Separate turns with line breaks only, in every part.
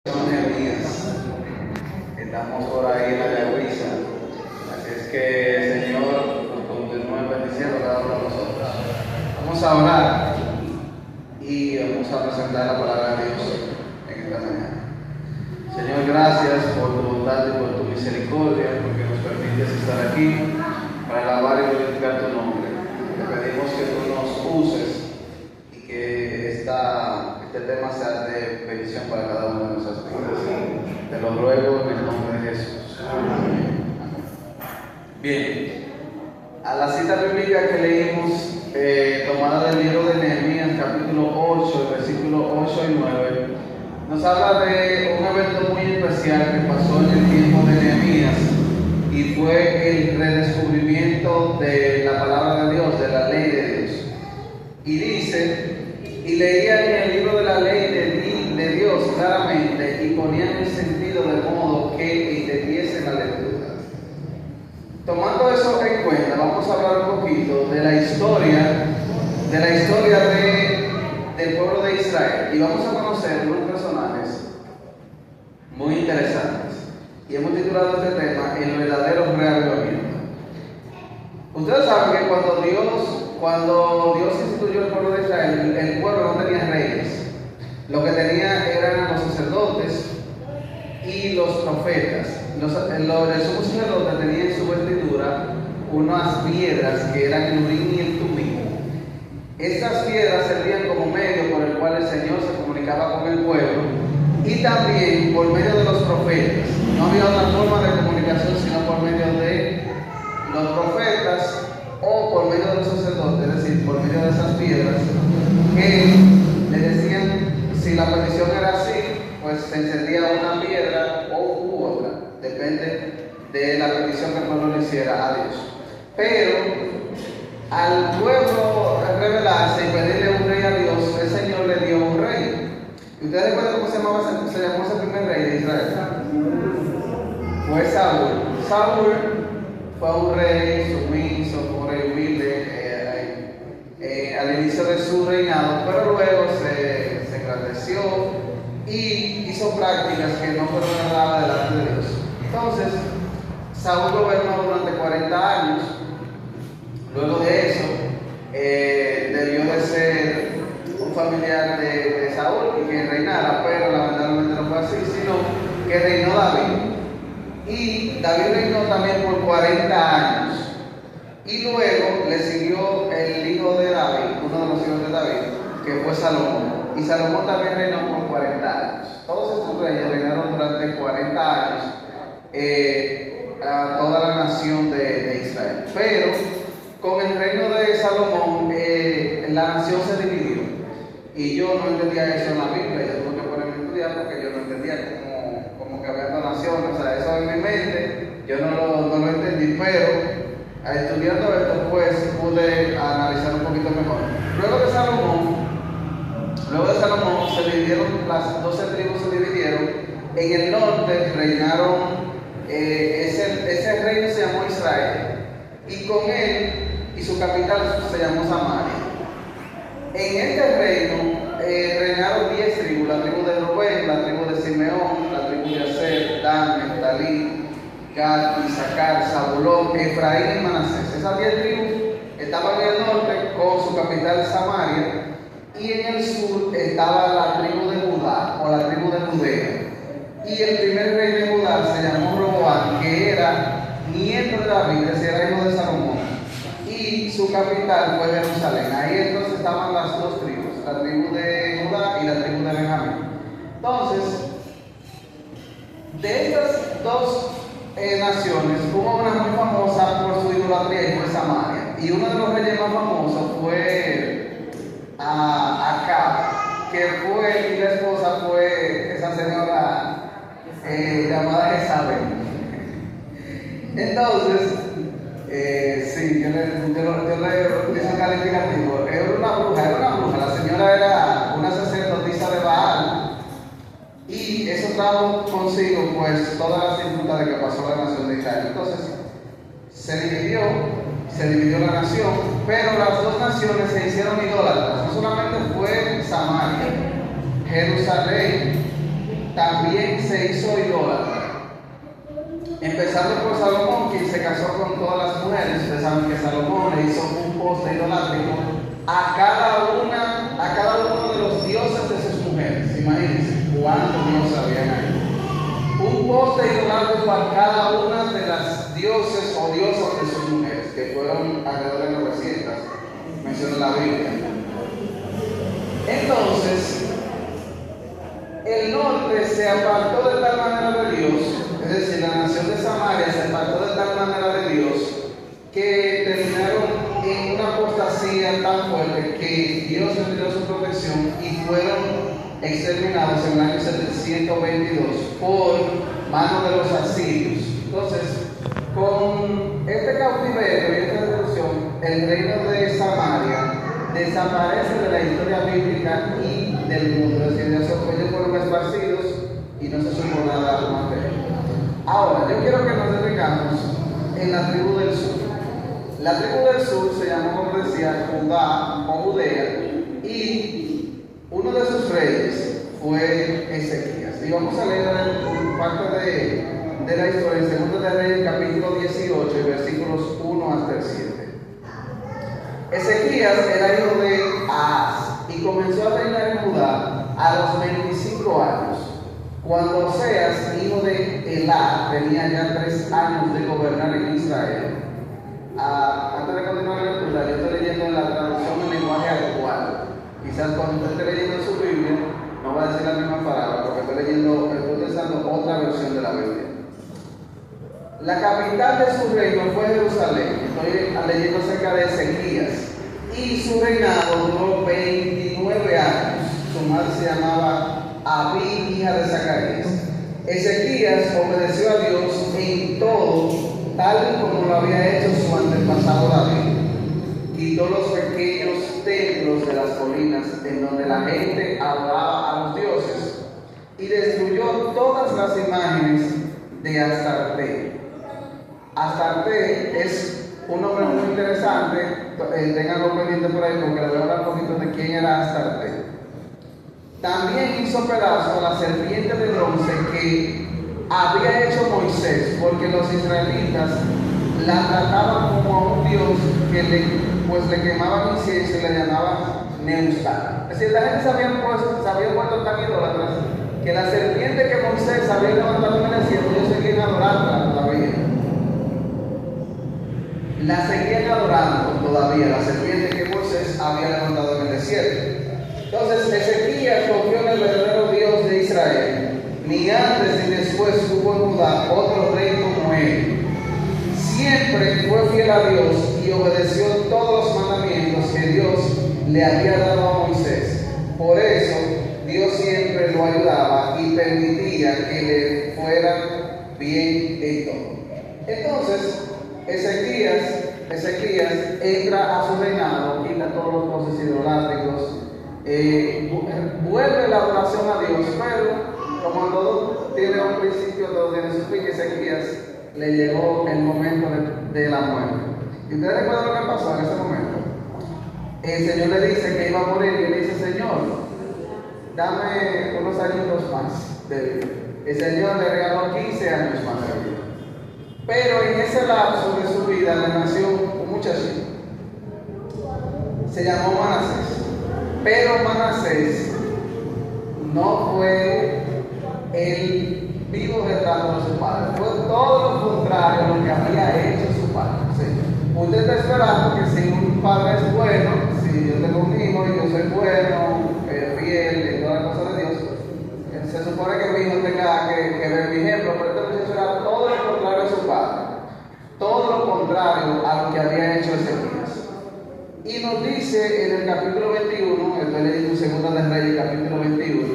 Días. Estamos por ahí en la Yagüiza. Así es que, Señor, nos continúe bendiciendo a cada uno de nosotros. Vamos a orar y vamos a presentar la palabra de Dios en esta mañana. Señor, gracias por tu bondad y por tu misericordia, porque nos permites estar aquí para alabar y glorificar tu nombre. Te pedimos que tú nos uses y que este tema sea de bendición para cada una de nuestras vidas. Te lo ruego en el nombre de Jesús. Amén. Bien, a la cita bíblica que leímos, tomada del libro de Nehemías, capítulo 8, versículos 8 y 9, nos habla de un evento muy especial que pasó en el tiempo de Nehemías, y fue el redescubrimiento de la palabra de Dios, de la ley de Dios. Y dice: y leían en el libro de la ley de Dios claramente, y ponían el sentido de modo que entendiesen la lectura. Tomando eso en cuenta, vamos a hablar un poquito de la historia del pueblo de Israel, y vamos a conocer unos personajes muy interesantes. Y hemos titulado este tema El verdadero reavivamiento. Ustedes saben que cuando Dios instituyó el pueblo de Israel, el pueblo no tenía reyes. Lo que tenía eran los sacerdotes y los profetas. El sumo sacerdote tenía en su vestidura unas piedras que eran el Urim y el Tumim. Estas piedras servían como medio por el cual el Señor se comunicaba con el pueblo, y también por medio de los profetas. No había otra forma de comunicación sino por medio de los profetas o por medio de los sacerdotes, es decir, por medio de esas piedras que le decían, si la petición era así, pues se encendía una piedra u otra, depende de la petición que el pueblo le hiciera a Dios. Pero al pueblo rebelarse y pedirle un rey a Dios, el Señor le dio un rey. ¿Y ustedes recuerdan cómo se llamó ese primer rey de Israel? Fue Saúl. Saúl fue un rey sumiso, fue un rey humilde al inicio de su reinado, pero luego se engrandeció y hizo prácticas que no fueron agradables delante de Dios. Entonces, Saúl gobernó durante 40 años. Luego de eso, debió de ser un familiar de Saúl y que reinara, pero lamentablemente no fue así, sino que reinó David. Y David reinó también por 40 años. Y luego le siguió el hijo de David, uno de los hijos de David, que fue Salomón. Y Salomón también reinó por 40 años. Todos estos reyes reinaron durante 40 años a toda la nación de Israel. Pero con el reino de Salomón, la nación se dividió. Y yo no entendía eso en la Biblia. Yo tuve que ponerme a estudiar porque yo no entendía cómo que había dos naciones. O sea, eso en mi mente, yo no lo entendí, pero estudiando esto, pues pude analizar un poquito mejor. Luego de Salomón se dividieron, las 12 tribus se dividieron. En el norte reinaron, ese reino se llamó Israel, y con él y su capital se llamó Samaria. En este reino reinaron 10 tribus: la tribu de Rubén, la tribu de Simeón, la tribu de Aser, Dan, Neftalí, Gad, Isaacar, Zabulón, Efraín y Manasés. Esas 10 tribus estaban en el norte con su capital Samaria, y en el sur estaba la tribu de Judá o la tribu de Judea. Y el primer rey de Judá se llamó Roboam, que era nieto de David, es decir, era hijo de Salomón, y su capital fue Jerusalén. Ahí entonces estaban las dos tribus, la tribu de Judá y la tribu de Benjamín. Entonces, de estas dos naciones, hubo una muy famosa por su idolatría, y fue Samaria. Y uno de los reyes más famosos fue Acab, que fue, y la esposa fue esa señora llamada Jezabel. Entonces, sí, yo le hice un calificativo. Era una bruja. La señora era una sacerdotisa de Baal. Y eso trajo consigo, pues, todas las dificultades que pasó la nación de Israel. Entonces, se dividió la nación, pero las dos naciones se hicieron idólatras. No solamente fue Samaria, Jerusalén también se hizo idólatra. Empezando por Salomón, quien se casó con todas las mujeres. Ustedes saben que Salomón le hizo un poste idolátrico a cada uno de los dioses de sus mujeres. Imagínense cuántos dioses habían ahí. Un poste idolátrico a cada una de las dioses o diosas de sus mujeres, que fueron alrededor de 900, menciona la Biblia. Entonces, el norte se apartó de tal manera de Dios, es decir, la nación de Samaria se apartó de tal manera de Dios, que terminaron en una apostasía tan fuerte que Dios les dio su protección y fueron exterminados en el año 722 por mano de los asirios. Entonces, con este cautiverio y esta destrucción, el reino de Samaria desaparece de la historia bíblica y del mundo. Es decir, ellos fueron esparcidos y no se supo nada más de ellos. Ahora, yo quiero que nos detengamos en la tribu del sur. La tribu del sur se llamó, como decía, Judá o Judea, y uno de sus reyes fue Ezequías. Y vamos a leer parte de la historia en Segundo de Reyes, capítulo 18, versículos 1 hasta el 7. Ezequías era hijo de Ahaz y comenzó a reinar en Judá a los 25 años. Cuando Oseas, hijo de Elá, tenía ya 3 años de gobernar en Israel. Antes de continuar la lectura, yo estoy leyendo en la traducción en lenguaje actual. Quizás cuando usted esté leyendo su Biblia, no va a decir la misma palabra, porque estoy utilizando otra versión de la Biblia. La capital de su reino fue Jerusalén. Estoy leyendo acerca de Ezequías. Y su reinado duró 29 años. Su madre se llamaba Abí, hija de Zacarías. Ezequías obedeció a Dios en todo, tal como lo había hecho su antepasado David. Quitó los pequeños templos de las colinas en donde la gente adoraba a los dioses y destruyó todas las imágenes de Astarte. Astarte es un nombre muy interesante, tenganlo pendiente por ahí porque les voy a hablar un poquito de quién era Astarte. También hizo pedazos a la serpiente de bronce que había hecho Moisés, porque los israelitas la trataban como a un dios que le quemaban incienso y le llamaban Neustán. Es decir, la gente se había vuelto tan idólatras que la serpiente que Moisés había levantado en el desierto, ellos seguían adorándola todavía. La seguían adorando todavía, la serpiente que Moisés había levantado en el desierto. Entonces Ezequías confió en el verdadero Dios de Israel. Ni antes ni después hubo en Judá otro rey como él. Siempre fue fiel a Dios y obedeció todos los mandamientos que Dios le había dado a Moisés. Por eso Dios siempre lo ayudaba y permitía que le fuera bien en todo. Entonces Ezequías entra a su reinado, quita todos los dioses idolátricos, vuelve la adoración a Dios, pero como todo tiene un principio, todo tiene su fin. Ezequías le llegó el momento de la muerte. ¿Y ustedes recuerdan lo que pasó en ese momento? El Señor le dice que iba a morir y le dice: Señor, dame unos añitos más de vida. El Señor le regaló 15 años más de vida. Pero en ese lapso de su vida le nació un muchachito. Se llamó Manasés. Pero Manasés no fue el vivo retrato de su padre. Fue todo lo contrario a lo que había hecho su padre. ¿Sí? Usted está esperando que si un padre es bueno, si yo tengo un hijo y yo soy bueno, fiel y todas las cosas de Dios, se supone que mi hijo tenga que ver mi ejemplo, pero este muchacho era todo lo contrario a su padre. Todo lo contrario a lo que había hecho Ezequías. Y nos dice en el capítulo 21, estoy leyendo Segunda de Reyes, capítulo 21,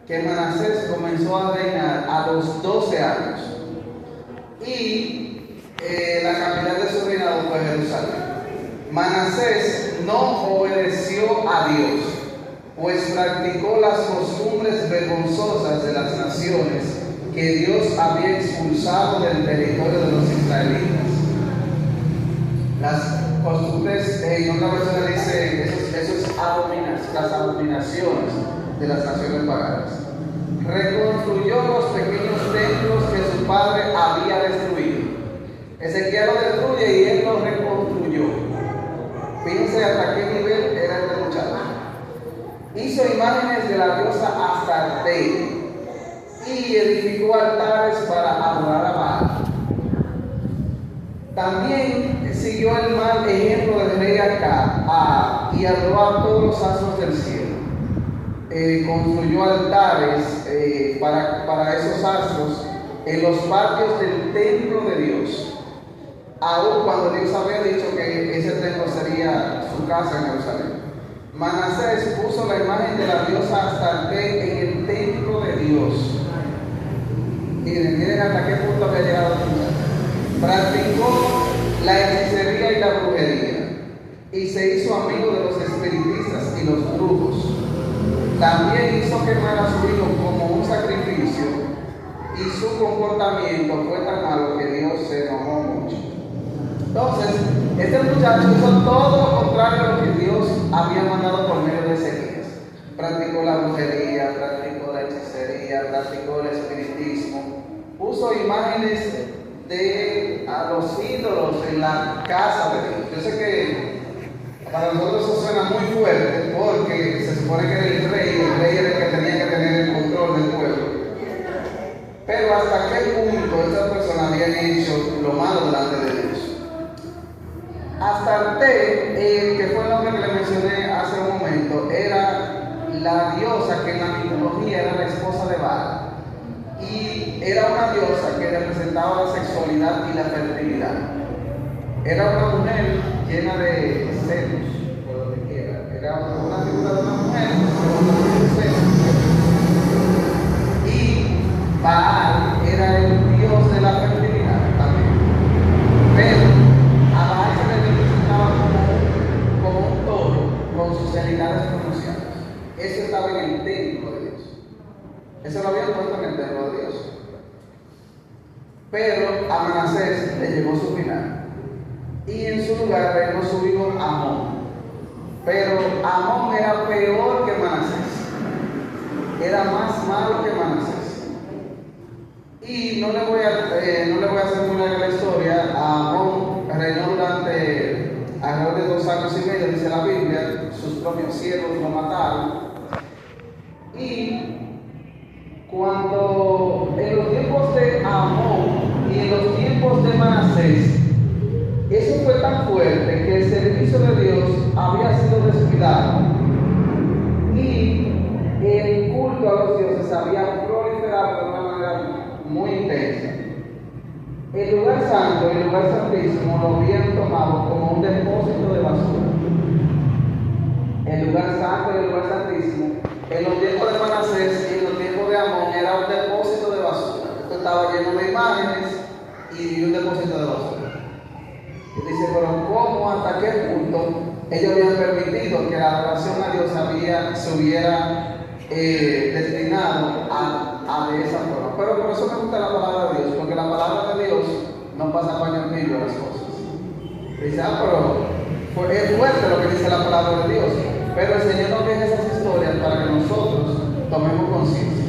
que Manasés comenzó a reinar a los 12 años. Y la capital de su reinado fue Jerusalén. Manasés no obedeció a Dios, pues practicó las costumbres vergonzosas de las naciones que Dios había expulsado del territorio de los israelitas. Las costumbres, en otra versión dice, eso es las abominaciones de las naciones paganas. reconstruyó los pequeños templos que su padre había destruido. Ezequiel lo destruye y él lo reconstruyó. Fíjense hasta qué nivel era este muchacho. Hizo imágenes de la diosa Astarte y edificó altares para adorar a Baal. También siguió el mal ejemplo del rey Acab y adoró a todos los astros del cielo. Construyó altares para esos astros en los patios del templo de Dios, aun cuando Dios había dicho que ese templo sería su casa en Jerusalén. Manasés puso la imagen de la diosa Astarte en el templo de Dios. Miren hasta qué punto había llegado el muchacho. Practicó la hechicería y la brujería y se hizo amigo de los espiritistas y los brujos. También hizo quemar a su hijo como un sacrificio y su comportamiento fue tan malo que Dios se enojó mucho. Entonces, este muchacho hizo todo lo contrario a lo que Dios había mandado por medio de Ezequías. Practicó la brujería, practicó la hechicería, practicó el espiritismo, puso imágenes a los ídolos en la casa de Dios. Yo sé que para nosotros eso suena muy fuerte porque se supone que era el rey era el que tenía que tener el control del pueblo. Pero hasta qué punto estas personas habían hecho lo malo delante de Dios. Astarte, que fue el nombre que le mencioné hace un momento, era la diosa que en la mitología era la esposa de Baal. Y era una diosa que representaba la sexualidad y la fertilidad. Era una mujer llena de senos, por donde quiera. Era una figura de una mujer con senos. Y Baal era el dios de la fertilidad también. Pero a Baal se le representaba como un toro con sus genitales pronunciados. Eso estaba en el templo de Dios. Eso lo habían puesto en el templo de Dios. Pero a Manasés le llegó su final. Y en su lugar reinó su hijo Amón. Pero Amón era peor que Manasés. Era más malo que Manasés. Y no le voy a hacer muy larga la historia. Amón reinó durante alrededor de 2 años y medio, dice la Biblia. Sus propios siervos lo mataron. Y cuando en los tiempos de Amón y en los tiempos de Manasés, eso fue tan fuerte que el servicio de Dios había sido descuidado y el culto a los dioses había proliferado de una manera muy intensa. El lugar santo y el lugar santísimo lo habían tomado como un depósito de basura. El lugar santo y el lugar santísimo, en los tiempos de Manasés y en los tiempos de Amón, era un depósito de basura. Esto estaba lleno de imágenes y un depósito de basura. Y dice, pero ¿cómo, hasta qué punto ellos habían permitido que la adoración a Dios se hubiera destinado a de esa forma? Pero por eso me gusta la palabra de Dios, porque la palabra de Dios no pasa paño tibio a las cosas. Dice, pero es fuerte lo que dice la palabra de Dios, pero el Señor nos deja esas historias para que nosotros tomemos conciencia.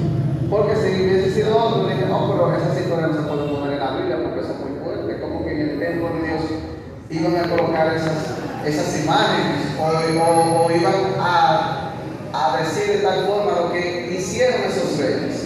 Porque si hubiese sido otro, dije, no, pero esas historias no se pueden poner en la Biblia porque eso es muy fuerte, como que en el templo de Dios iban a colocar esas imágenes o iban a decir de tal forma lo que hicieron esos reyes.